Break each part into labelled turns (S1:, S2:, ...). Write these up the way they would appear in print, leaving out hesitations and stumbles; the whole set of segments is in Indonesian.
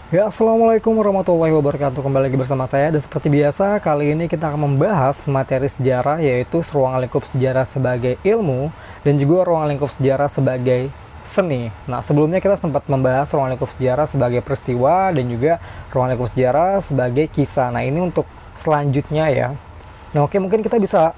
S1: Ya, Assalamualaikum warahmatullahi wabarakatuh. Kembali lagi bersama saya. Dan seperti biasa, kali ini kita akan membahas materi sejarah, yaitu ruang lingkup sejarah sebagai ilmu dan juga ruang lingkup sejarah sebagai seni. Nah, sebelumnya kita sempat membahas ruang lingkup sejarah sebagai peristiwa dan juga ruang lingkup sejarah sebagai kisah. Nah, ini untuk selanjutnya ya. Nah, oke, mungkin kita bisa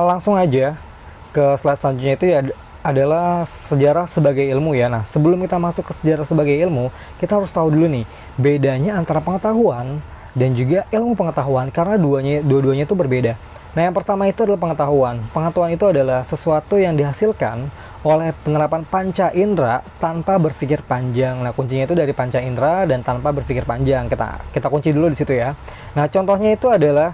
S1: langsung aja ke slide selanjutnya, itu ya adalah sejarah sebagai ilmu ya. Nah, sebelum kita masuk ke sejarah sebagai ilmu, kita harus tahu dulu nih bedanya antara pengetahuan dan juga ilmu pengetahuan, karena dua-duanya itu berbeda. Nah, yang pertama itu adalah pengetahuan. Pengetahuan itu adalah sesuatu yang dihasilkan oleh penerapan panca indera tanpa berpikir panjang. Nah, kuncinya itu dari panca indera dan tanpa berpikir panjang. Kita kunci dulu di situ ya. Nah, contohnya itu adalah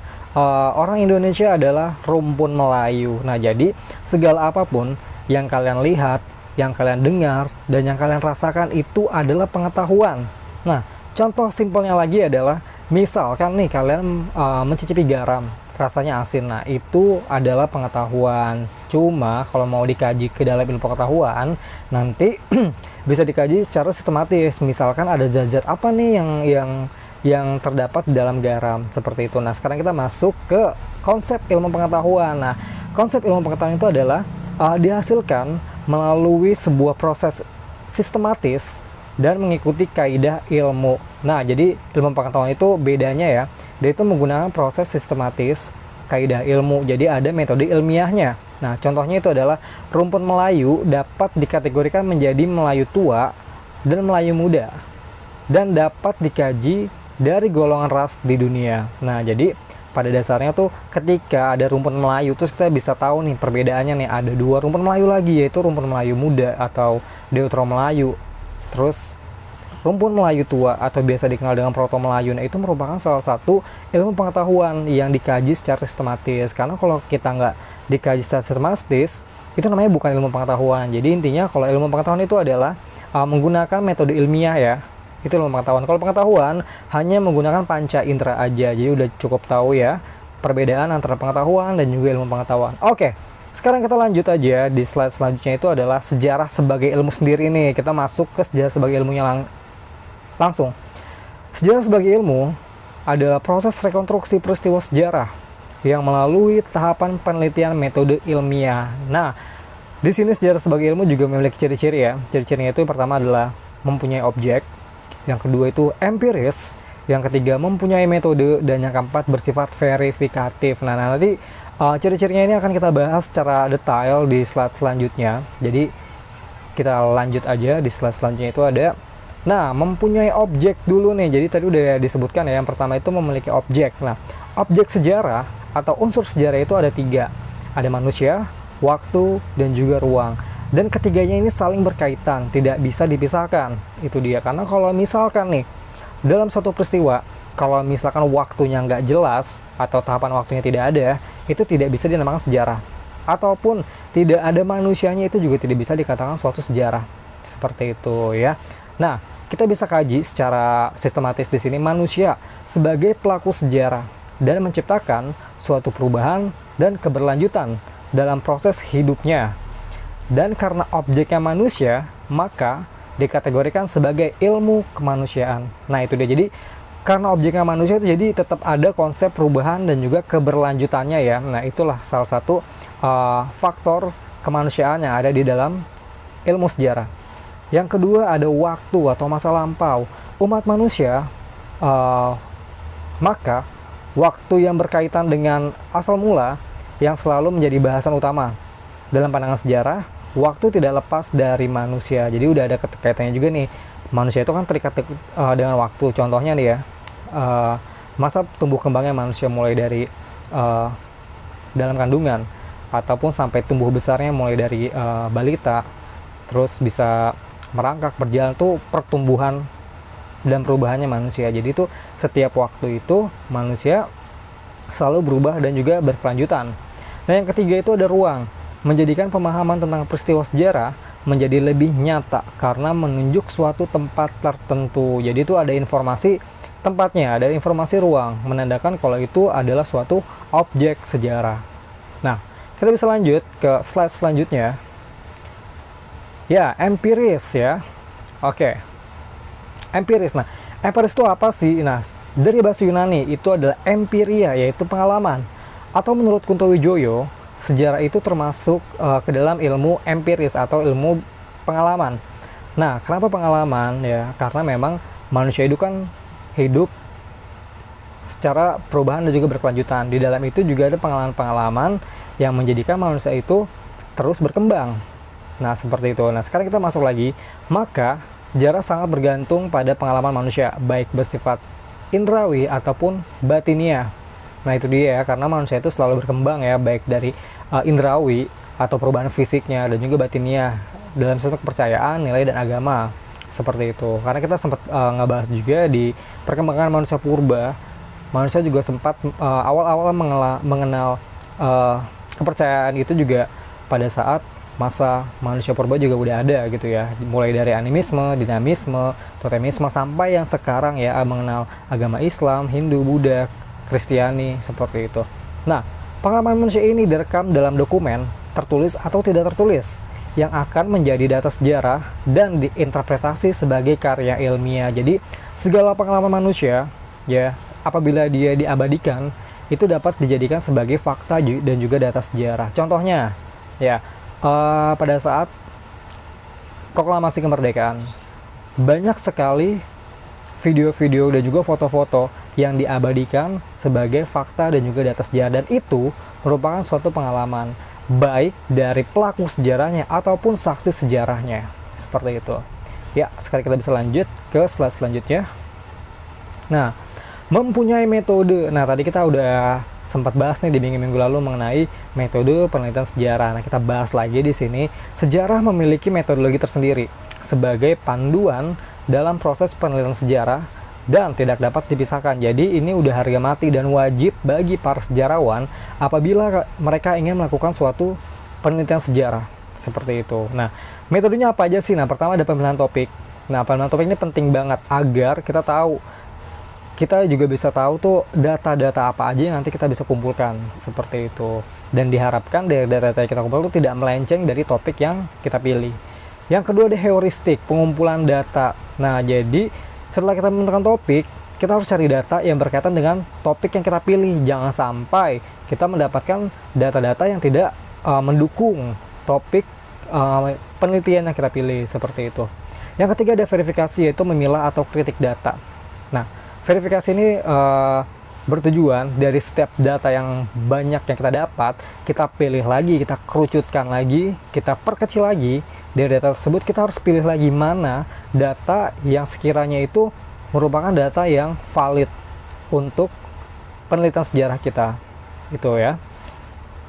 S1: orang Indonesia adalah rumpun Melayu. Nah, jadi segala apapun yang kalian lihat, yang kalian dengar, dan yang kalian rasakan itu adalah pengetahuan. Nah, contoh simpelnya lagi adalah, misalkan nih kalian mencicipi garam, rasanya asin. Nah, itu adalah pengetahuan. Cuma kalau mau dikaji ke dalam ilmu pengetahuan, nanti bisa dikaji secara sistematis. Misalkan ada zat-zat apa nih yang terdapat di dalam garam, seperti itu. Nah, sekarang kita masuk ke konsep ilmu pengetahuan. Nah, konsep ilmu pengetahuan itu adalah dihasilkan melalui sebuah proses sistematis dan mengikuti kaidah ilmu. Nah, jadi ilmu pengetahuan itu bedanya ya, dia itu menggunakan proses sistematis, kaidah ilmu. Jadi ada metode ilmiahnya. Nah, contohnya itu adalah rumpun Melayu dapat dikategorikan menjadi Melayu tua dan Melayu muda, dan dapat dikaji dari golongan ras di dunia. Nah, jadi pada dasarnya tuh ketika ada rumpun Melayu, terus kita bisa tahu nih perbedaannya nih, ada dua rumpun Melayu lagi, yaitu rumpun Melayu muda atau Deutero Melayu, terus rumpun Melayu tua atau biasa dikenal dengan Proto Melayu. Nah, itu merupakan salah satu ilmu pengetahuan yang dikaji secara sistematis. Karena kalau kita nggak dikaji secara sistematis, itu namanya bukan ilmu pengetahuan. Jadi intinya kalau ilmu pengetahuan itu adalah menggunakan metode ilmiah ya. Itu ilmu pengetahuan. Kalau pengetahuan hanya menggunakan panca indera aja. Jadi udah cukup tahu ya perbedaan antara pengetahuan dan juga ilmu pengetahuan. Oke, sekarang kita lanjut aja di slide selanjutnya, itu adalah sejarah sebagai ilmu sendiri nih. Kita masuk ke sejarah sebagai ilmunya langsung. Sejarah sebagai ilmu adalah proses rekonstruksi peristiwa sejarah yang melalui tahapan penelitian metode ilmiah. Nah, di sini sejarah sebagai ilmu juga memiliki ciri-ciri ya. Ciri-cirinya itu yang pertama adalah mempunyai objek, yang kedua itu empiris, yang ketiga mempunyai metode, dan yang keempat bersifat verifikatif. Nah, nanti ciri-cirinya ini akan kita bahas secara detail di slide selanjutnya. Jadi kita lanjut aja di slide selanjutnya, itu ada mempunyai objek dulu nih. Jadi tadi udah disebutkan ya, yang pertama itu memiliki objek. Nah, objek sejarah atau unsur sejarah itu ada tiga. Ada manusia, waktu, dan juga ruang. Dan ketiganya ini saling berkaitan, tidak bisa dipisahkan. Itu dia. Karena kalau misalkan nih dalam satu peristiwa, kalau misalkan waktunya nggak jelas atau tahapan waktunya tidak ada, itu tidak bisa dinamakan sejarah. Ataupun tidak ada manusianya, itu juga tidak bisa dikatakan suatu sejarah. Seperti itu ya. Nah, kita bisa kaji secara sistematis di sini manusia sebagai pelaku sejarah dan menciptakan suatu perubahan dan keberlanjutan dalam proses hidupnya. Dan karena objeknya manusia, maka dikategorikan sebagai ilmu kemanusiaan. Nah, itu dia. Jadi karena objeknya manusia itu, jadi tetap ada konsep perubahan dan juga keberlanjutannya ya. Nah, itulah salah satu faktor kemanusiaan yang ada di dalam ilmu sejarah. Yang kedua ada waktu atau masa lampau. Umat manusia, maka waktu yang berkaitan dengan asal mula yang selalu menjadi bahasan utama. Dalam pandangan sejarah, waktu tidak lepas dari manusia. Jadi udah ada kaitannya juga nih. Manusia itu kan terikat dengan waktu. Contohnya nih ya, masa tumbuh kembangnya manusia mulai dari dalam kandungan, ataupun sampai tumbuh besarnya mulai dari balita, terus bisa merangkak berjalan, tuh pertumbuhan dan perubahannya manusia. Jadi itu setiap waktu itu manusia selalu berubah dan juga berkelanjutan. Nah, yang ketiga itu ada ruang, menjadikan pemahaman tentang peristiwa sejarah menjadi lebih nyata karena menunjuk suatu tempat tertentu. Jadi itu ada informasi tempatnya, ada informasi ruang, menandakan kalau itu adalah suatu objek sejarah. Nah, kita bisa lanjut ke slide selanjutnya. Ya, empiris ya. Oke. Empiris. Nah, Empiris itu apa sih? Nah, dari bahasa Yunani itu adalah empiria, yaitu pengalaman. Atau menurut Kunto Wijoyo, sejarah itu termasuk ke dalam ilmu empiris atau ilmu pengalaman. Nah, kenapa pengalaman ya? Karena memang manusia itu kan hidup secara perubahan dan juga berkelanjutan. Di dalam itu juga ada pengalaman-pengalaman yang menjadikan manusia itu terus berkembang. Nah, seperti itu. Nah, sekarang kita masuk lagi. Maka, sejarah sangat bergantung pada pengalaman manusia, baik bersifat indrawi ataupun batinia. Nah, itu dia ya, karena manusia itu selalu berkembang ya, baik dari indrawi atau perubahan fisiknya dan juga batinia dalam satu kepercayaan, nilai, dan agama. Seperti itu. Karena kita sempat ngebahas juga di perkembangan manusia purba, manusia juga sempat awal-awal mengenal kepercayaan itu juga pada saat masa manusia purba juga udah ada gitu ya, mulai dari animisme, dinamisme, totemisme, sampai yang sekarang ya mengenal agama Islam, Hindu, Buddha, Kristiani, seperti itu. Nah, pengalaman manusia ini direkam dalam dokumen tertulis atau tidak tertulis yang akan menjadi data sejarah dan diinterpretasi sebagai karya ilmiah. Jadi segala pengalaman manusia ya, apabila dia diabadikan, itu dapat dijadikan sebagai fakta dan juga data sejarah. Contohnya ya, pada saat proklamasi kemerdekaan, banyak sekali video-video dan juga foto-foto yang diabadikan sebagai fakta dan juga data sejarah, dan itu merupakan suatu pengalaman baik dari pelaku sejarahnya ataupun saksi sejarahnya. Seperti itu ya. Sekarang kita bisa lanjut ke slide selanjutnya. Nah, mempunyai metode. Nah, tadi kita udah sempat bahas nih di minggu-minggu lalu mengenai metode penelitian sejarah. Nah, kita bahas lagi di sini. Sejarah memiliki metodologi tersendiri sebagai panduan dalam proses penelitian sejarah dan tidak dapat dipisahkan. Jadi ini udah harga mati dan wajib bagi para sejarawan apabila mereka ingin melakukan suatu penelitian sejarah. Seperti itu. Nah, metodenya apa aja sih? Nah, pertama ada pemilihan topik. Nah, pemilihan topik ini penting banget agar kita tahu, kita juga bisa tahu tuh data-data apa aja yang nanti kita bisa kumpulkan. Seperti itu. Dan diharapkan dari data-data yang kita kumpulkan itu tidak melenceng dari topik yang kita pilih. Yang kedua ada heuristik, pengumpulan data. Nah, jadi setelah kita menentukan topik, kita harus cari data yang berkaitan dengan topik yang kita pilih. Jangan sampai kita mendapatkan data-data yang tidak mendukung topik penelitian yang kita pilih. Seperti itu. Yang ketiga ada verifikasi, yaitu memilah atau kritik data. Nah, verifikasi ini bertujuan dari setiap data yang banyak yang kita dapat, kita pilih lagi, kita kerucutkan lagi, kita perkecil lagi. Dari data tersebut kita harus pilih lagi mana data yang sekiranya itu merupakan data yang valid untuk penelitian sejarah kita. Itu ya.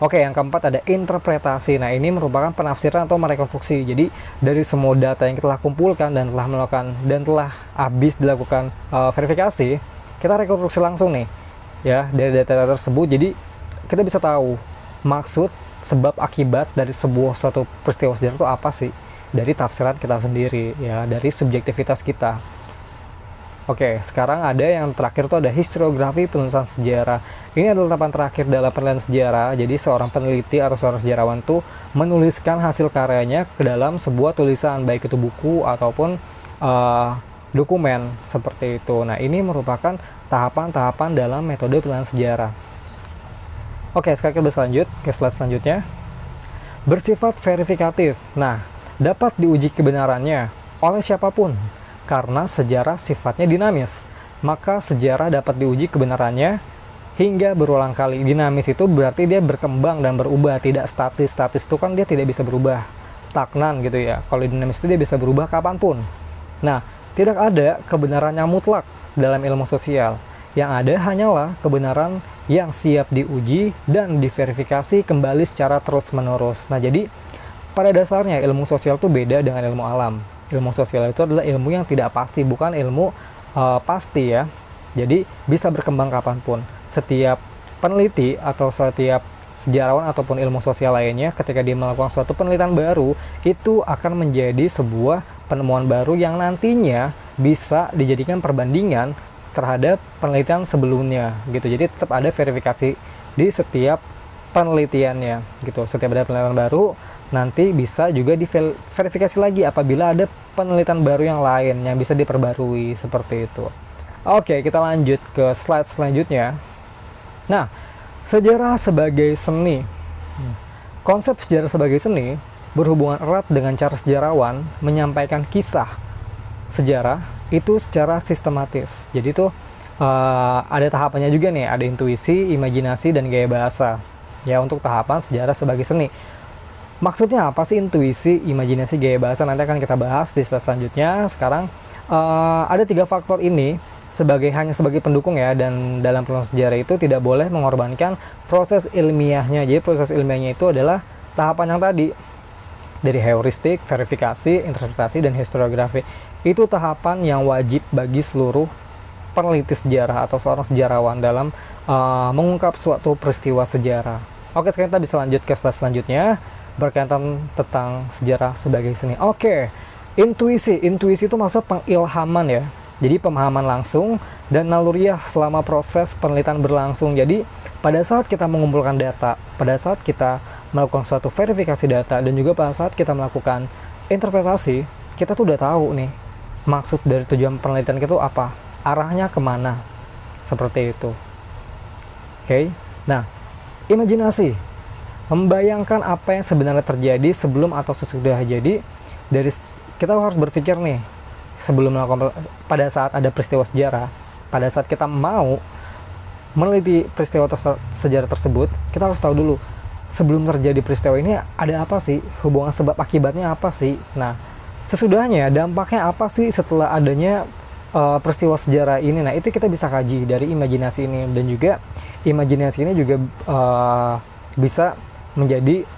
S1: Oke, yang keempat ada interpretasi. Nah, ini merupakan penafsiran atau merekonstruksi. Jadi dari semua data yang kita kumpulkan dan telah habis dilakukan verifikasi, kita rekonstruksi langsung nih ya dari data tersebut. Jadi kita bisa tahu maksud, sebab, akibat dari suatu peristiwa sejarah itu apa sih, dari tafsiran kita sendiri ya, dari subjektivitas kita. Oke, sekarang ada yang terakhir tuh ada historiografi penulisan sejarah. Ini adalah tahapan terakhir dalam penelitian sejarah. Jadi seorang peneliti atau seorang sejarawan tuh menuliskan hasil karyanya ke dalam sebuah tulisan, baik itu buku ataupun dokumen seperti itu. Nah, ini merupakan tahapan-tahapan dalam metode penelitian sejarah. Oke, sekarang kita bisa lanjut ke slide selanjutnya. Bersifat verifikatif. Nah, dapat diuji kebenarannya oleh siapapun karena sejarah sifatnya dinamis. Maka sejarah dapat diuji kebenarannya hingga berulang kali. Dinamis itu berarti dia berkembang dan berubah, tidak statis. Statis itu kan dia tidak bisa berubah, stagnan gitu ya. Kalau dinamis itu dia bisa berubah kapanpun. Nah, tidak ada kebenaran yang mutlak dalam ilmu sosial. Yang ada hanyalah kebenaran yang siap diuji dan diverifikasi kembali secara terus-menerus. Nah, jadi pada dasarnya ilmu sosial itu beda dengan ilmu alam. Ilmu sosial itu adalah ilmu yang tidak pasti, bukan ilmu pasti ya. Jadi bisa berkembang kapanpun. Setiap peneliti atau setiap sejarawan ataupun ilmu sosial lainnya ketika dia melakukan suatu penelitian baru, itu akan menjadi sebuah penemuan baru yang nantinya bisa dijadikan perbandingan terhadap penelitian sebelumnya gitu. Jadi tetap ada verifikasi di setiap penelitiannya gitu. Setiap ada penelitian baru nanti bisa juga diverifikasi lagi apabila ada penelitian baru yang lain yang bisa diperbarui seperti itu. Oke, kita lanjut ke slide selanjutnya. Nah, sejarah sebagai seni. Konsep sejarah sebagai seni berhubungan erat dengan cara sejarawan menyampaikan kisah sejarah itu secara sistematis. Jadi tuh ada tahapannya juga nih, ada intuisi, imajinasi, dan gaya bahasa. Ya, untuk tahapan sejarah sebagai seni. Maksudnya apa sih intuisi, imajinasi, gaya bahasa? Nanti akan kita bahas di slide selanjutnya. Sekarang ada 3 faktor ini hanya sebagai pendukung ya, dan dalam penulisan sejarah itu tidak boleh mengorbankan proses ilmiahnya. Jadi proses ilmiahnya itu adalah tahapan yang tadi, dari heuristik, verifikasi, interpretasi, dan historiografi. Itu tahapan yang wajib bagi seluruh peneliti sejarah atau seorang sejarawan dalam mengungkap suatu peristiwa sejarah. Oke, sekarang kita bisa lanjut ke slide selanjutnya berkaitan tentang sejarah sebagai seni. Oke, intuisi itu maksud pengilhaman ya. Jadi pemahaman langsung dan naluriah selama proses penelitian berlangsung. Jadi pada saat kita mengumpulkan data, pada saat kita melakukan suatu verifikasi data, dan juga pada saat kita melakukan interpretasi, kita tuh udah tahu nih maksud dari tujuan penelitian itu apa, arahnya kemana, seperti itu. Oke, nah imajinasi, membayangkan apa yang sebenarnya terjadi sebelum atau sesudah jadi. Kita harus berpikir nih, sebelum melakukan, pada saat ada peristiwa sejarah, pada saat kita mau meneliti peristiwa sejarah tersebut, kita harus tahu dulu sebelum terjadi peristiwa ini ada apa sih, hubungan sebab akibatnya apa sih. Nah, sesudahnya dampaknya apa sih setelah adanya peristiwa sejarah ini. Nah, itu kita bisa kaji dari imajinasi ini, dan juga imajinasi ini juga bisa menjadi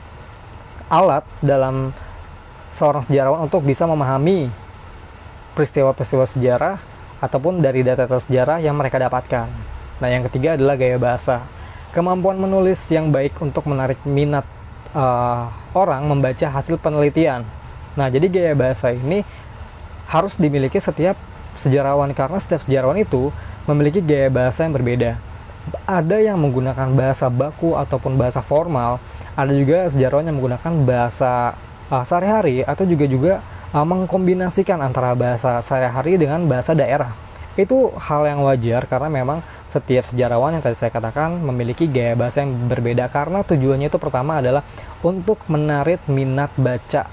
S1: alat dalam seorang sejarawan untuk bisa memahami peristiwa-peristiwa sejarah ataupun dari data-data sejarah yang mereka dapatkan. Nah, yang ketiga adalah gaya bahasa. Kemampuan menulis yang baik untuk menarik minat orang membaca hasil penelitian. Nah, jadi gaya bahasa ini harus dimiliki setiap sejarawan, karena setiap sejarawan itu memiliki gaya bahasa yang berbeda. Ada yang menggunakan bahasa baku ataupun bahasa formal, ada juga sejarawan yang menggunakan bahasa sehari-hari, atau juga mengkombinasikan antara bahasa sehari-hari dengan bahasa daerah. Itu hal yang wajar, karena memang setiap sejarawan yang tadi saya katakan memiliki gaya bahasa yang berbeda, karena tujuannya itu pertama adalah untuk menarik minat baca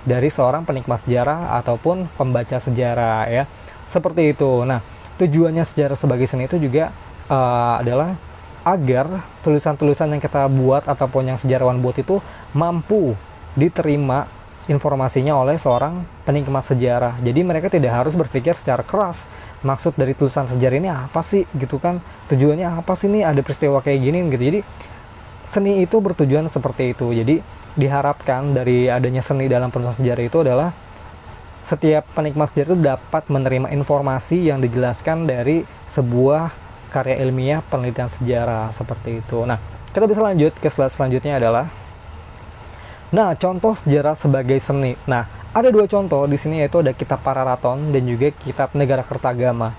S1: dari seorang penikmat sejarah ataupun pembaca sejarah ya, seperti itu. Nah, tujuannya sejarah sebagai seni itu juga adalah agar tulisan-tulisan yang kita buat ataupun yang sejarawan buat itu mampu diterima informasinya oleh seorang penikmat sejarah. Jadi mereka tidak harus berpikir secara keras, maksud dari tulisan sejarah ini apa sih gitu kan, tujuannya apa sih, nih ada peristiwa kayak gini gitu. Jadi seni itu bertujuan seperti itu. Jadi diharapkan dari adanya seni dalam penulisan sejarah itu adalah setiap penikmat sejarah itu dapat menerima informasi yang dijelaskan dari sebuah karya ilmiah penelitian sejarah, seperti itu. Nah, kita bisa lanjut ke slide selanjutnya adalah, nah, contoh sejarah sebagai seni. Nah, ada 2 contoh di sini, yaitu ada kitab Pararaton dan juga kitab Negara Kertagama.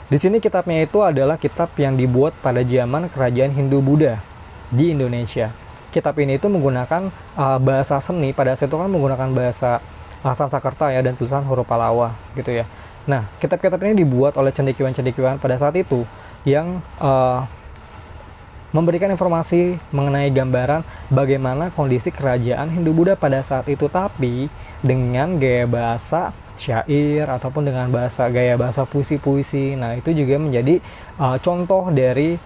S1: Di sini kitabnya itu adalah kitab yang dibuat pada zaman kerajaan Hindu-Buddha di Indonesia. Kitab ini itu menggunakan bahasa seni, pada saat itu kan menggunakan bahasa Sanskerta ya, dan tulisan huruf Pallawa gitu ya. Nah, kitab-kitab ini dibuat oleh cendekiawan-cendekiawan pada saat itu yang memberikan informasi mengenai gambaran bagaimana kondisi kerajaan Hindu-Buddha pada saat itu, tapi dengan gaya bahasa syair ataupun dengan gaya bahasa puisi-puisi. Nah, itu juga menjadi contoh dari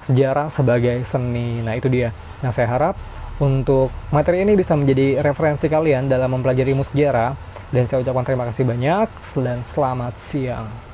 S1: sejarah sebagai seni. Nah, itu dia yang saya harap untuk materi ini bisa menjadi referensi kalian dalam mempelajari ilmu sejarah. Dan saya ucapkan terima kasih banyak dan selamat siang.